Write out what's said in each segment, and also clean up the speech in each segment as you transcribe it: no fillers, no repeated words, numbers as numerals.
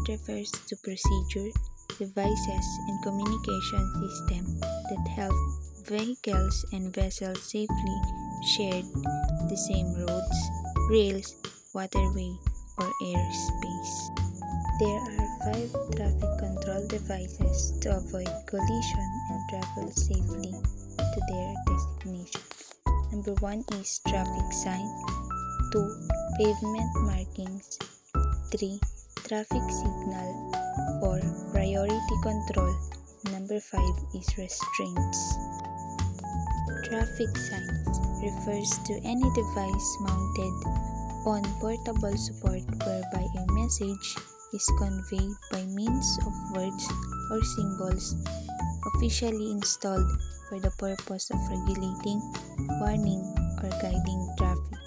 refers to procedure, devices, and communication system that help vehicles and vessels safely share the same roads, rails, waterway, or airspace. There are 5 traffic control devices to avoid collision and travel safely to their destination. Number 1 is traffic sign, 2. Pavement markings, 3. Traffic signal, 4. Priority control, number 5 is restraints. Traffic signs refers to any device mounted on portable support whereby a message is conveyed by means of words or symbols officially installed for the purpose of regulating, warning, or guiding traffic.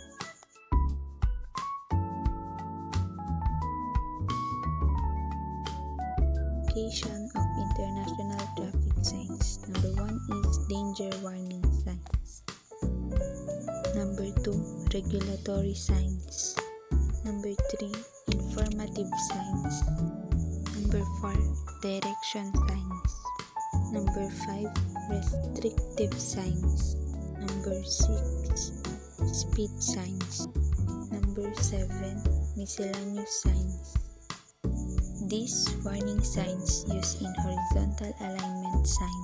Location of international traffic signs. Number 1 is danger warning signs. Number 2, regulatory signs. Number 3, informative signs. Number 4, direction signs. Number 5, restrictive signs. Number 6, speed signs. Number 7, miscellaneous signs. These warning signs used in horizontal alignment sign.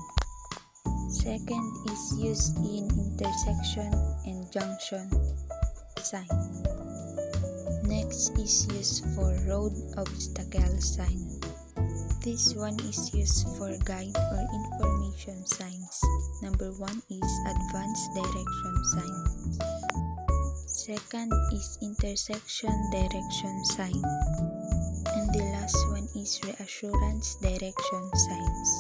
Second is used in intersection and junction sign. Next is used for road obstacle sign. This one is used for guide or information signs. Number 1 is advanced direction sign. Second is intersection direction sign. And the last one is reassurance direction signs.